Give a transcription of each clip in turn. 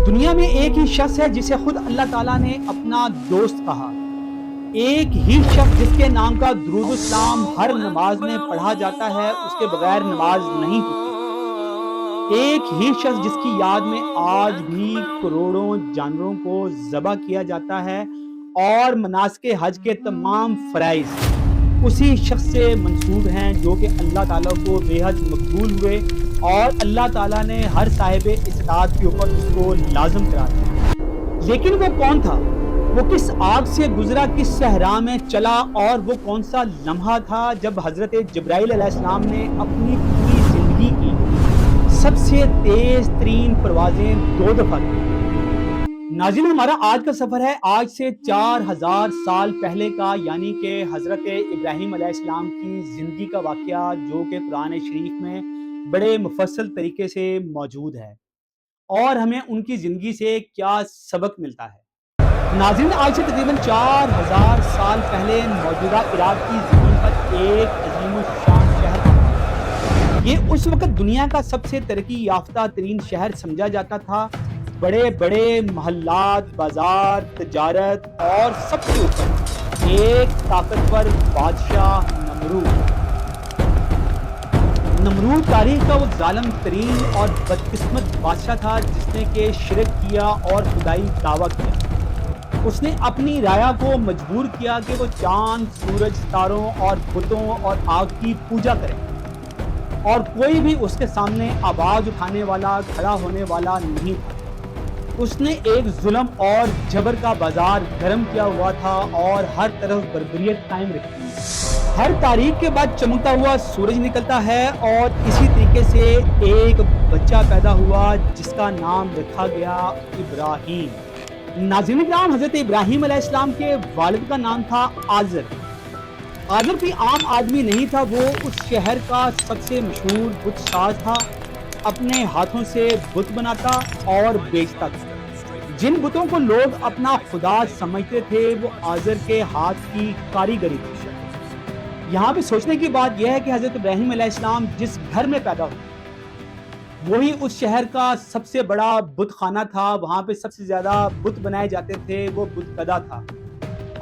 دنیا میں ایک ہی شخص ہے جسے خود اللہ تعالیٰ نے اپنا دوست کہا. ایک ہی شخص جس کے نام کا درود السلام ہر نماز میں پڑھا جاتا ہے، اس کے بغیر نماز نہیں ہوتی. ایک ہی شخص جس کی یاد میں آج بھی کروڑوں جانوروں کو ذبح کیا جاتا ہے اور مناسک حج کے تمام فرائض اسی شخص سے منسوب ہیں، جو کہ اللہ تعالیٰ کو بے حد مقبول ہوئے اور اللہ تعالیٰ نے ہر صاحب استطاعت کے اوپر اس کو لازم کرا دیا. لیکن وہ کون تھا؟ وہ کس آگ سے گزرا، کس صحرا میں چلا، اور وہ کون سا لمحہ تھا جب حضرت جبرائیل علیہ السلام نے اپنی پوری زندگی کی سب سے تیز ترین پروازیں 2 دفعہ کی؟ ناظرین، ہمارا آج کا سفر ہے آج سے 4000 سال پہلے کا، یعنی کہ حضرت ابراہیم علیہ السلام کی زندگی کا واقعہ، جو کہ قرآن شریف میں بڑے مفصل طریقے سے موجود ہے، اور ہمیں ان کی زندگی سے کیا سبق ملتا ہے. ناظرین، آج سے تقریباً 4000 سال پہلے موجودہ عراق کی زمین پر ایک عظیم الشان شہر تھا. یہ اس وقت دنیا کا سب سے ترقی یافتہ ترین شہر سمجھا جاتا تھا. بڑے بڑے محلات، بازار، تجارت، اور سب سے اوپر ایک طاقتور بادشاہ نمرود تاریخ کا وہ ظالم ترین اور بدقسمت بادشاہ تھا جس نے کہ شرک کیا اور خدائی دعویٰ کیا. اس نے اپنی رعایا کو مجبور کیا کہ وہ چاند، سورج، ستاروں اور بتوں اور آگ کی پوجا کرے، اور کوئی بھی اس کے سامنے آواز اٹھانے والا، کھڑا ہونے والا نہیں تھا. اس نے ایک ظلم اور جبر کا بازار گرم کیا ہوا تھا اور ہر طرف بربریت قائم رکھی. ہر تاریخ کے بعد چمکتا ہوا سورج نکلتا ہے، اور اسی طریقے سے ایک بچہ پیدا ہوا جس کا نام رکھا گیا ابراہیم. ناظرین کرام، حضرت ابراہیم علیہ السلام کے والد کا نام تھا آزر. آزر کوئی عام آدمی نہیں تھا، وہ اس شہر کا سب سے مشہور بت ساز تھا. اپنے ہاتھوں سے بت بناتا اور بیچتا تھا. جن بتوں کو لوگ اپنا خدا سمجھتے تھے وہ آزر کے ہاتھ کی کاریگری تھی. یہاں پہ سوچنے کی بات یہ ہے کہ حضرت ابراہیم علیہ السلام جس گھر میں پیدا ہوئے وہی اس شہر کا سب سے بڑا بت خانہ تھا. وہاں پہ سب سے زیادہ بت بنائے جاتے تھے، وہ بت کدا تھا،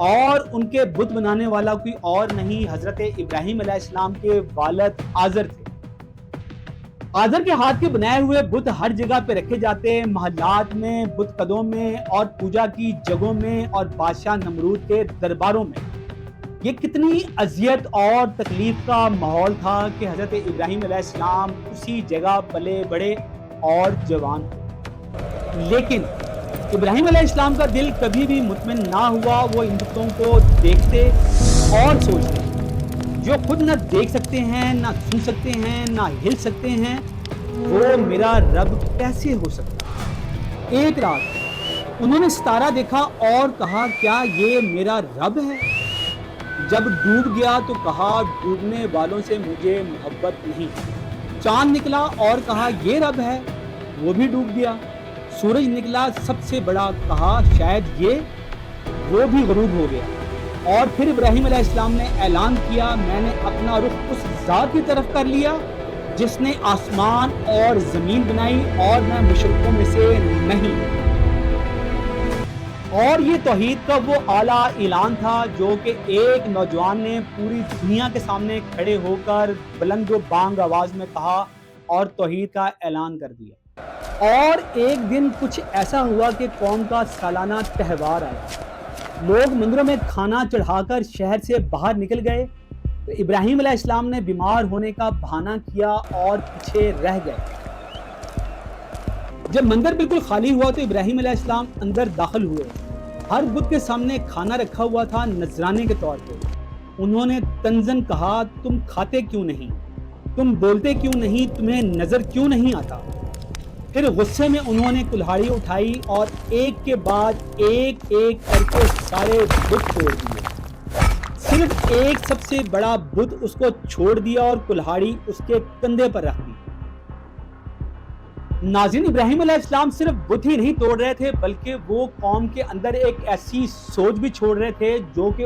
اور ان کے بت بنانے والا کوئی اور نہیں، حضرت ابراہیم علیہ السلام کے والد آزر تھے. آزر کے ہاتھ کے بنائے ہوئے بت ہر جگہ پہ رکھے جاتے، محلات میں، بت قدوں میں، اور پوجا کی جگہوں میں، اور بادشاہ نمرود کے درباروں میں. یہ کتنی اذیت اور تکلیف کا ماحول تھا کہ حضرت ابراہیم علیہ السلام اسی جگہ پلے بڑے اور جوان ہوئے. لیکن ابراہیم علیہ السلام کا دل کبھی بھی مطمئن نہ ہوا. وہ ان بتوں کو دیکھتے اور سوچتے، جو خود نہ دیکھ سکتے ہیں، نہ سن سکتے ہیں، نہ ہل سکتے ہیں، وہ میرا رب کیسے ہو سکتا؟ ایک رات انہوں نے ستارہ دیکھا اور کہا، کیا یہ میرا رب ہے؟ جب ڈوب گیا تو کہا، ڈوبنے والوں سے مجھے محبت نہیں. چاند نکلا اور کہا، یہ رب ہے، وہ بھی ڈوب گیا. سورج نکلا سب سے بڑا، کہا شاید یہ، وہ بھی غروب ہو گیا. اور پھر ابراہیم علیہ السلام نے اعلان کیا، میں نے اپنا رخ اس ذات کی طرف کر لیا جس نے آسمان اور زمین بنائی، اور میں مشرکوں میں سے نہیں. اور یہ توحید کا وہ اعلیٰ اعلان تھا جو کہ ایک نوجوان نے پوری دنیا کے سامنے کھڑے ہو کر بلند و بانگ آواز میں کہا اور توحید کا اعلان کر دیا. اور ایک دن کچھ ایسا ہوا کہ قوم کا سالانہ تہوار آیا. لوگ مندروں میں کھانا چڑھا کر شہر سے باہر نکل گئے. تو ابراہیم علیہ السلام نے بیمار ہونے کا بہانہ کیا اور پیچھے رہ گئے. جب مندر بالکل خالی ہوا تو ابراہیم علیہ السلام اندر داخل ہوئے. ہر بت کے سامنے کھانا رکھا ہوا تھا نذرانے کے طور پہ. انہوں نے تنزن کہا، تم کھاتے کیوں نہیں؟ تم بولتے کیوں نہیں؟ تمہیں نظر کیوں نہیں آتا؟ پھر غصے میں انہوں نے کلہاڑی اٹھائی اور ایک کے بعد ایک کر کے سارے بت توڑ دیے. صرف ایک سب سے بڑا بت اس کو چھوڑ دیا اور کلہاڑی اس کے کندھے پر رکھ دی. ناظرین، ابراہیم علیہ السلام صرف بت ہی نہیں توڑ رہے تھے بلکہ وہ قوم کے اندر ایک ایسی سوچ بھی چھوڑ رہے تھے جو کہ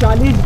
40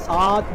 7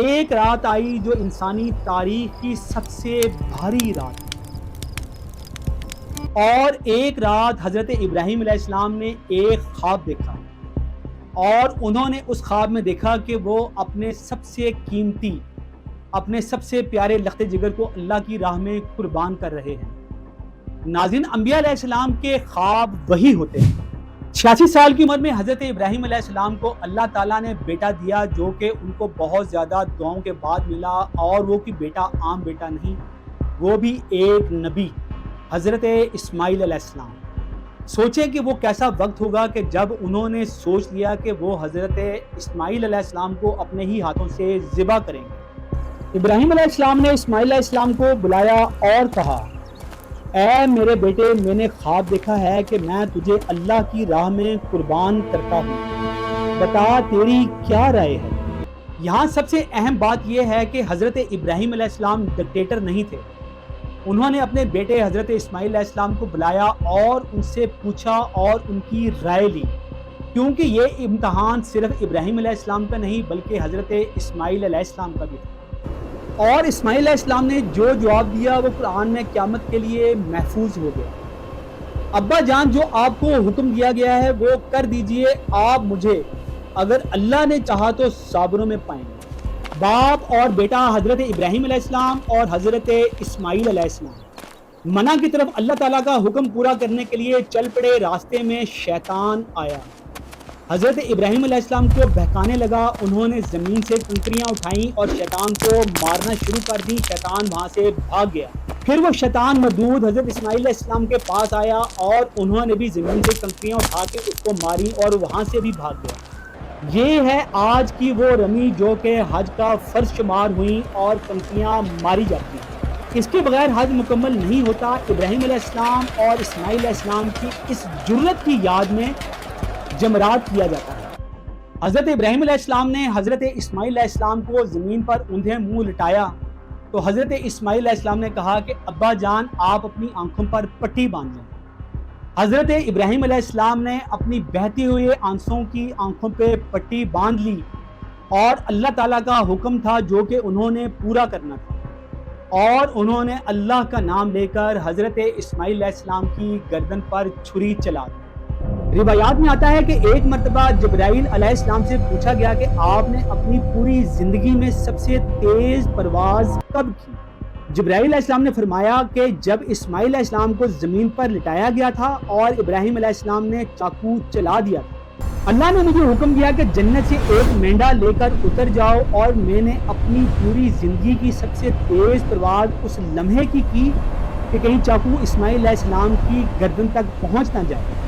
ایک رات آئی جو انسانی تاریخ کی سب سے بھاری رات، اور ایک رات حضرت ابراہیم علیہ السلام نے ایک خواب دیکھا، اور انہوں نے اس خواب میں دیکھا کہ وہ اپنے سب سے قیمتی، اپنے سب سے پیارے لخت جگر کو اللہ کی راہ میں قربان کر رہے ہیں۔ ناظرین، انبیاء علیہ السلام کے خواب وہی ہوتے ہیں۔ 86 سال کی عمر میں حضرت ابراہیم علیہ السلام کو اللہ تعالیٰ نے بیٹا دیا، جو کہ ان کو بہت زیادہ دعاؤں کے بعد ملا، اور وہ کہ بیٹا عام بیٹا نہیں، وہ بھی ایک نبی، حضرت اسماعیل علیہ السلام۔ سوچیں کہ وہ کیسا وقت ہوگا کہ جب انہوں نے سوچ لیا کہ وہ حضرت اسماعیل علیہ السلام کو اپنے ہی ہاتھوں سے ذبح کریں گے۔ ابراہیم علیہ السلام نے اسماعیل علیہ السلام کو بلایا اور کہا، اے میرے بیٹے، میں نے خواب دیکھا ہے کہ میں تجھے اللہ کی راہ میں قربان کرتا ہوں، بتا تیری کیا رائے ہے؟ یہاں سب سے اہم بات یہ ہے کہ حضرت ابراہیم علیہ السلام ڈکٹیٹر نہیں تھے۔ انہوں نے اپنے بیٹے حضرت اسماعیل علیہ السلام کو بلایا اور ان سے پوچھا اور ان کی رائے لی، کیونکہ یہ امتحان صرف ابراہیم علیہ السلام کا نہیں بلکہ حضرت اسماعیل علیہ السلام کا بھی تھا۔ اور اسماعیل علیہ السلام نے جو جواب دیا وہ قرآن میں قیامت کے لیے محفوظ ہو گیا۔ ابا جان، جو آپ کو حکم دیا گیا ہے وہ کر دیجئے، آپ مجھے اگر اللہ نے چاہا تو صابروں میں پائیں گے۔ باپ اور بیٹا حضرت ابراہیم علیہ السلام اور حضرت اسماعیل علیہ السلام منع کی طرف اللہ تعالیٰ کا حکم پورا کرنے کے لیے چل پڑے۔ راستے میں شیطان آیا، حضرت ابراہیم علیہ السلام کو بہکانے لگا۔ انہوں نے زمین سے کنکریاں اٹھائیں اور شیطان کو مارنا شروع کر دی۔ شیطان وہاں سے بھاگ گیا۔ پھر وہ شیطان مردود حضرت اسماعیل علیہ السلام کے پاس آیا اور انہوں نے بھی زمین سے کنکریاں اٹھا کے اس کو ماری اور وہاں سے بھی بھاگ گیا۔ یہ ہے آج کی وہ رمی جو کہ حج کا فرض شمار ہوئی اور کنکریاں ماری جاتی ہیں۔ اس کے بغیر حج مکمل نہیں ہوتا۔ ابراہیم علیہ السلام اور اسماعیل علیہ السلام کی اس جرت کی یاد میں جمرات کیا جاتا ہے۔ حضرت ابراہیم علیہ السلام نے حضرت اسماعیل علیہ السلام کو زمین پر اوندھے منہ لٹایا تو حضرت اسماعیل علیہ السلام نے کہا کہ ابا جان، آپ اپنی آنکھوں پر پٹی باندھ لیں۔ حضرت ابراہیم علیہ السلام نے اپنی بہتی ہوئی آنسوں کی آنکھوں پہ پٹی باندھ لی، اور اللہ تعالیٰ کا حکم تھا جو کہ انہوں نے پورا کرنا تھا، اور انہوں نے اللہ کا نام لے کر حضرت اسماعیل علیہ السلام کی گردن پر چھری چلا دی۔ روایات میں آتا ہے کہ ایک مرتبہ جبرائیل علیہ السلام سے پوچھا گیا کہ آپ نے اپنی پوری زندگی میں سب سے تیز پرواز کب کی؟ جبرائیل علیہ السلام نے فرمایا کہ جب اسماعیل علیہ السلام کو زمین پر لٹایا گیا تھا اور ابراہیم علیہ السلام نے چاقو چلا دیا تھا۔ اللہ نے مجھے حکم دیا کہ جنت سے ایک مینڈا لے کر اتر جاؤ، اور میں نے اپنی پوری زندگی کی سب سے تیز پرواز اس لمحے کی کہ کہیں چاقو اسماعیل علیہ السلام کی گردن تک پہنچ نہ جائے۔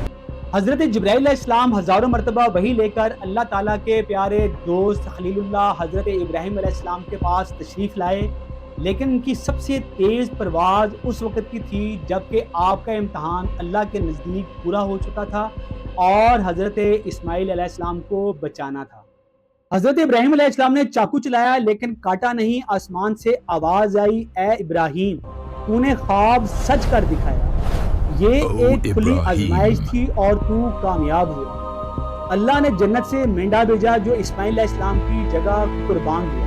حضرت جبرائیل علیہ السلام ہزاروں مرتبہ وحی لے کر اللہ تعالیٰ کے پیارے دوست خلیل اللہ حضرت ابراہیم علیہ السلام کے پاس تشریف لائے، لیکن ان کی سب سے تیز پرواز اس وقت کی تھی جب کہ آپ کا امتحان اللہ کے نزدیک پورا ہو چکا تھا اور حضرت اسماعیل علیہ السلام کو بچانا تھا۔ حضرت ابراہیم علیہ السلام نے چاقو چلایا لیکن کاٹا نہیں۔ آسمان سے آواز آئی، اے ابراہیم، تو نے خواب سچ کر دکھایا، یہ ایک کھلی آزمائش تھی اور تو کامیاب ہوا۔ اللہ نے جنت سے مینڈا بھیجا جو اسماعیل علیہ السلام کی جگہ قربان ہوا۔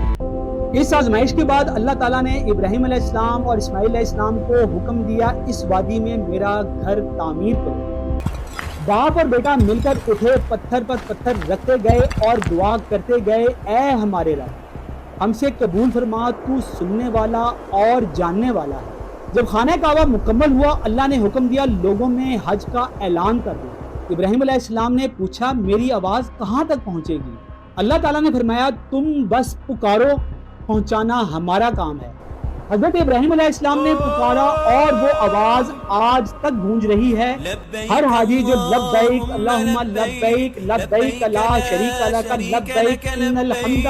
اس آزمائش کے بعد اللہ تعالیٰ نے ابراہیم علیہ السلام اور اسماعیل علیہ السلام کو حکم دیا، اس وادی میں میرا گھر تعمیر کرو۔ باپ اور بیٹا مل کر اٹھے، پتھر پر پتھر رکھتے گئے اور دعا کرتے گئے، اے ہمارے رب، ہم سے قبول فرما، تو سننے والا اور جاننے والا ہے۔ جب خانہ کعبہ مکمل ہوا، اللہ نے حکم دیا لوگوں میں حج کا اعلان کر دو۔ ابراہیم علیہ السلام نے پوچھا، میری آواز کہاں تک پہنچے گی؟ اللہ تعالیٰ نے فرمایا، تم بس پکارو، پہنچانا ہمارا کام ہے۔ حضرت ابراہیم علیہ السلام نے پکارا اور وہ آواز آج تک گونج رہی ہے۔ ہر حاجی جو لبیک اللہم لبیک لبیک لا شریک لک لبیک ان الحمد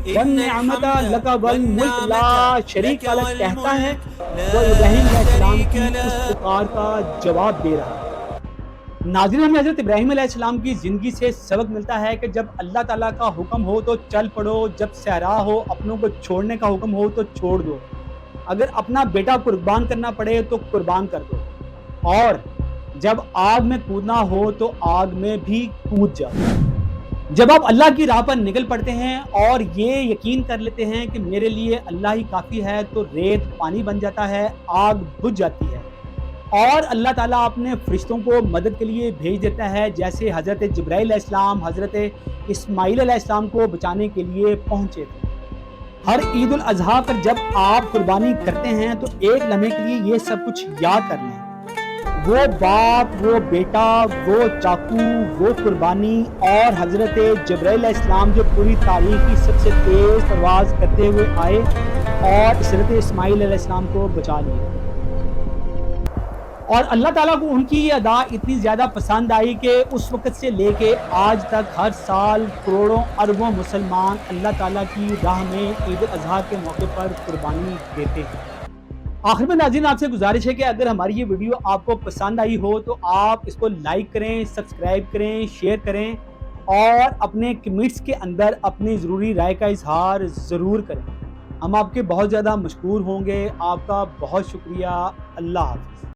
والنعمت لک والملک لا شریک لک کہتا ہے، وہ ابراہیم علیہ السلام کی اس پکار کا جواب دے رہا ہے۔ ناظرین، ہمیں حضرت ابراہیم علیہ السلام کی زندگی سے سبق ملتا ہے کہ جب اللہ تعالیٰ کا حکم ہو تو چل پڑو، جب صحرا ہو، اپنوں کو چھوڑنے کا حکم ہو تو چھوڑ دو، اگر اپنا بیٹا قربان کرنا پڑے تو قربان کر دو، اور جب آگ میں کودنا ہو تو آگ میں بھی کود جاؤ۔ جب آپ اللہ کی راہ پر نکل پڑتے ہیں اور یہ یقین کر لیتے ہیں کہ میرے لیے اللہ ہی کافی ہے، تو ریت پانی بن جاتا ہے، آگ بجھ جاتی ہے، اور اللہ تعالیٰ اپنے فرشتوں کو مدد کے لیے بھیج دیتا ہے، جیسے حضرت جبرائیل علیہ السلام حضرت اسماعیل علیہ السلام کو بچانے کے لیے پہنچے تھے۔ ہر عید الاضحیٰ پر جب آپ قربانی کرتے ہیں تو ایک لمحے کے لیے یہ سب کچھ یاد کر لیں، وہ باپ، وہ بیٹا، وہ چاقو، وہ قربانی، اور حضرت جبرائیل علیہ السلام جو پوری تاریخ کی سب سے تیز پرواز کرتے ہوئے آئے اور حضرت اسماعیل علیہ السلام کو بچا لیا۔ اور اللہ تعالیٰ کو ان کی یہ ادا اتنی زیادہ پسند آئی کہ اس وقت سے لے کے آج تک ہر سال کروڑوں اربوں مسلمان اللہ تعالیٰ کی راہ میں عید الاضحیٰ کے موقع پر قربانی دیتے ہیں۔ آخر میں ناظرین آپ سے گزارش ہے کہ اگر ہماری یہ ویڈیو آپ کو پسند آئی ہو تو آپ اس کو لائک کریں، سبسکرائب کریں، شیئر کریں، اور اپنے کمنٹس کے اندر اپنی ضروری رائے کا اظہار ضرور کریں۔ ہم آپ کے بہت زیادہ مشکور ہوں گے۔ آپ کا بہت شکریہ۔ اللہ حافظ۔